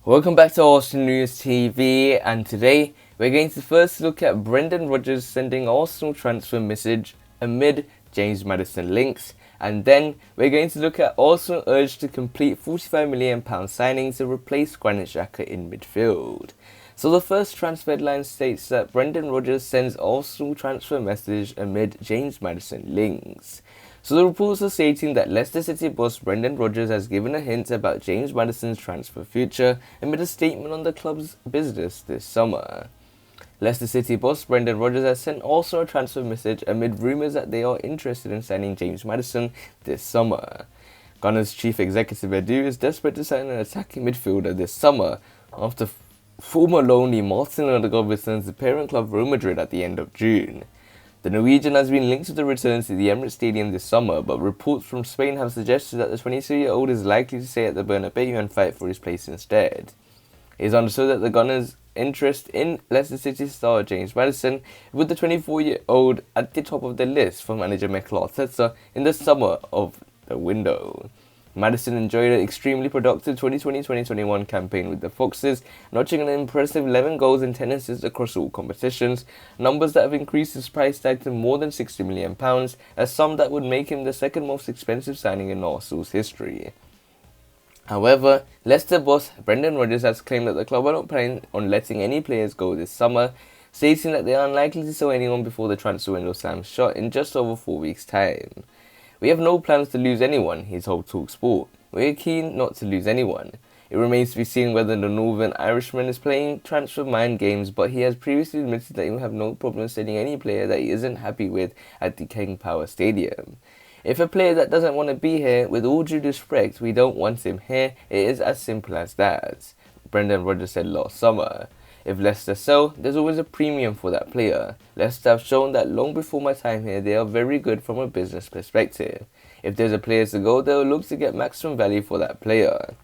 Welcome back to Arsenal News TV, and today we're going to first look at Brendan Rodgers sending Arsenal transfer message amid James Maddison links, and then we're going to look at Arsenal urged to complete £45 million signing to replace Granit Xhaka in midfield. So the first transfer headline states that Brendan Rodgers sends Arsenal transfer message amid James Maddison links. So the reports are stating that Leicester City boss Brendan Rodgers has given a hint about James Maddison's transfer future amid a statement on the club's business this summer. Leicester City boss Brendan Rodgers has sent also a transfer message amid rumours that they are interested in signing James Maddison this summer. Gunners chief executive Edu is desperate to sign an attacking midfielder this summer after former loanee Martin Odegaard returns to parent club Real Madrid at the end of June. The Norwegian has been linked to the return to the Emirates Stadium this summer, but reports from Spain have suggested that the 22-year-old is likely to stay at the Bernabeu and fight for his place instead. It is understood that the Gunners' interest in Leicester City star James Maddison, with the 24-year-old at the top of the list for manager Mikel Arteta in the summer of the window. Maddison enjoyed an extremely productive 2020-2021 campaign with the Foxes, notching an impressive 11 goals and 10 assists across all competitions, numbers that have increased his price tag to more than £60 million, a sum that would make him the second most expensive signing in Arsenal's history. However, Leicester boss Brendan Rodgers has claimed that the club are not planning on letting any players go this summer, stating that they are unlikely to sell anyone before the transfer window slams shut in just over 4 weeks' time. "We have no plans to lose anyone," he told TalkSport. "We are keen not to lose anyone. It remains to be seen whether the Northern Irishman is playing transfer mind games, but he has previously admitted that he will have no problem sending any player that he isn't happy with at the King Power Stadium. If a player that doesn't want to be here, with all due respect, we don't want him here. It is as simple as that," Brendan Rodgers said last summer. "If Leicester sell, there's always a premium for that player. Leicester have shown that long before my time here, they are very good from a business perspective. If there's a player to go, they'll look to get maximum value for that player."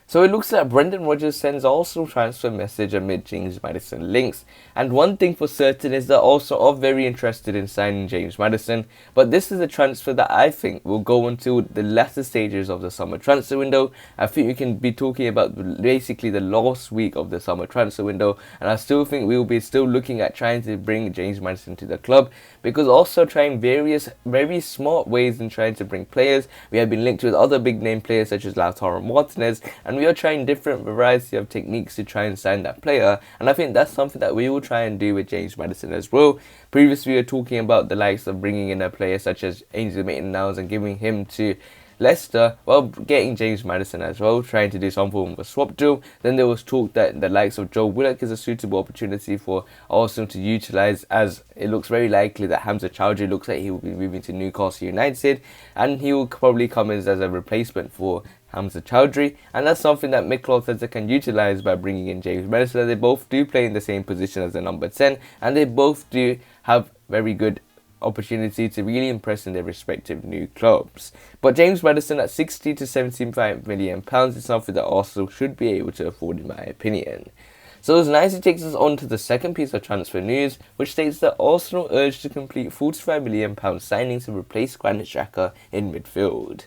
So it looks like Brendan Rodgers sends Arsenal transfer message amid James Maddison links, and one thing for certain is that Arsenal are very interested in signing James Maddison, but this is a transfer that I think will go until the latter stages of the summer transfer window. I think we can be talking about basically the last week of the summer transfer window, and I still think we will be still looking at trying to bring James Maddison to the club, because also trying various very smart ways in trying to bring players. We have been linked with other big name players such as Lautaro Martinez, and we are trying different variety of techniques to try and sign that player, and I think that's something that we will try and do with James Maddison as well. Previously we were talking about the likes of bringing in a player such as Ainsley Maitland-Niles and giving him to Leicester, well, getting James Maddison as well, trying to do some form of a swap deal. Then there was talk that the likes of Joe Willock is a suitable opportunity for Arsenal to utilise, as it looks very likely that Hamza Chowdhury looks like he will be moving to Newcastle United, and he will probably come in as a replacement for Hamza Chowdhury, and that's something that Mikel Arteta can utilise by bringing in James Maddison. They both do play in the same position as the number 10, and they both do have very good opportunity to really impress in their respective new clubs. But James Maddison at £60 to £75 million is something that Arsenal should be able to afford, in my opinion. So as nicely takes us on to the second piece of transfer news, which states that Arsenal urged to complete £45 million signing to replace Granit Xhaka in midfield.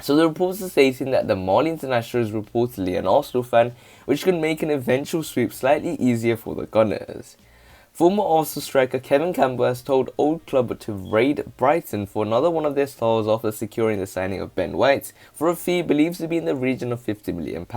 So the reports are stating that the Mali international is reportedly an Arsenal fan, which could make an eventual sweep slightly easier for the Gunners. Former Arsenal striker Kevin Campbell has told Old Club to raid Brighton for another one of their stars after securing the signing of Ben White for a fee believed to be in the region of £50 million.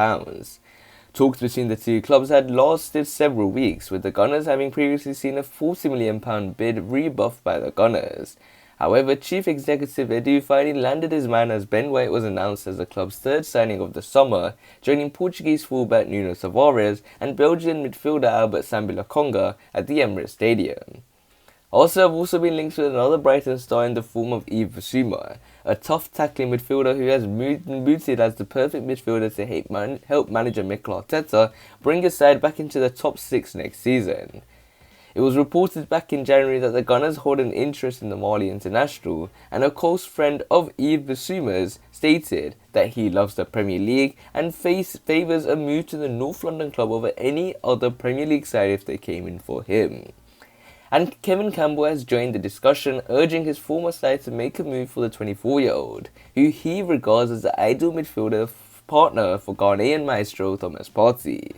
Talks between the two clubs had lasted several weeks, with the Gunners having previously seen a £40 million bid rebuffed by the Gunners. However, Chief Executive Edu finally landed his man as Ben White was announced as the club's third signing of the summer, joining Portuguese fullback Nuno Tavares and Belgian midfielder Albert Sambi-Lokonga at the Emirates Stadium. Also have also been linked with another Brighton star in the form of Yves Bissouma, a tough tackling midfielder who has been mooted as the perfect midfielder to help manager Mikel Arteta bring his side back into the top 6 next season. It was reported back in January that the Gunners hold an interest in the Mali international, and a close friend of Yves Bissouma's stated that he loves the Premier League and favours a move to the North London club over any other Premier League side if they came in for him. And Kevin Campbell has joined the discussion, urging his former side to make a move for the 24-year-old, who he regards as the ideal midfielder partner for Ghanaian maestro Thomas Partey.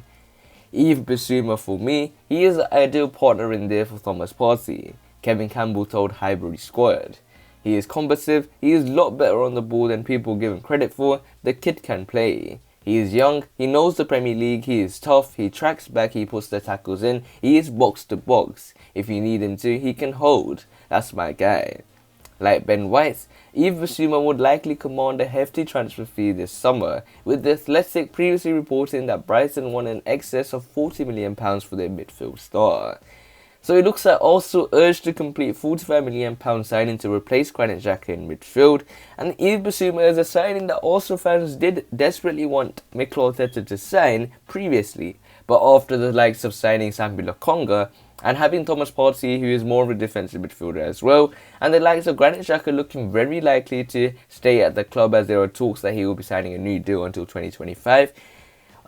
Yves Bissouma, for me, he is the ideal partner in there for Thomas Partey, Kevin Campbell told Highbury Squad. He is combative, he is a lot better on the ball than people give him credit for, the kid can play. He is young, he knows the Premier League, he is tough, he tracks back, he puts the tackles in, he is box to box. If you need him to, he can hold. That's my guy. Like Ben White, Yves Bissouma would likely command a hefty transfer fee this summer, with The Athletic previously reporting that Brighton won in excess of £40 million for their midfield star. So it looks like Arsenal urged to complete £45 million signing to replace Granit Xhaka in midfield, and Yves Bissouma is a signing that Arsenal fans did desperately want Mikel Arteta to sign previously, but after the likes of signing Sambi Lokonga, and having Thomas Partey, who is more of a defensive midfielder as well, and the likes of Granit Xhaka looking very likely to stay at the club as there are talks that he will be signing a new deal until 2025,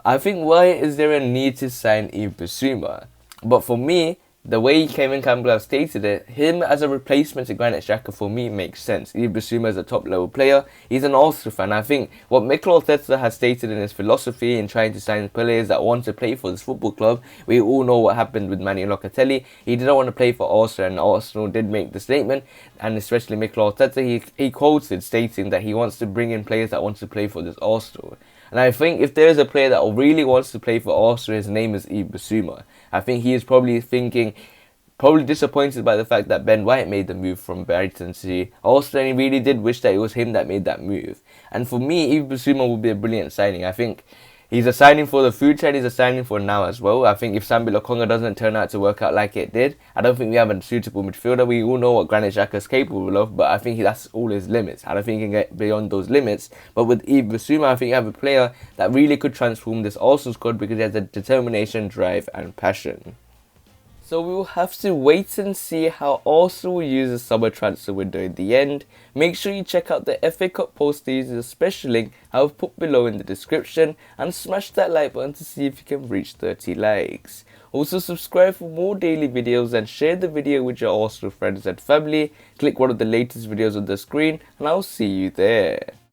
I think why is there a need to sign Yves Bissouma? But for me, the way Kevin Campbell has stated it, him as a replacement to Granit Xhaka for me makes sense. Yves Bissouma is a top level player, he's an Arsenal fan. I think what Mikel Arteta has stated in his philosophy in trying to sign players that want to play for this football club, we all know what happened with Manuel Locatelli. He didn't want to play for Arsenal, and Arsenal did make the statement, and especially Mikel Arteta, he quoted stating that he wants to bring in players that want to play for this Arsenal. And I think if there is a player that really wants to play for Arsenal, his name is Yves Bissouma. I think he is probably disappointed by the fact that Ben White made the move from Brighton to Arsenal, and he really did wish that it was him that made that move. And for me, Yves Bissouma would be a brilliant signing. I think he's a signing for the future, and he's a signing for now as well. I think if Sambi Lokonga doesn't turn out to work out like it did, I don't think we have a suitable midfielder. We all know what Granit Xhaka is capable of, but I think that's all his limits. I don't think he can get beyond those limits. But with Yves Bissouma, I think you have a player that really could transform this Arsenal squad because he has a determination, drive and passion. So we will have to wait and see how Arsenal will use the summer transfer window in the end. Make sure you check out the FA Cup poster using the special link I've put below in the description, and smash that like button to see if you can reach 30 likes. Also subscribe for more daily videos and share the video with your Arsenal friends and family. Click one of the latest videos on the screen and I'll see you there.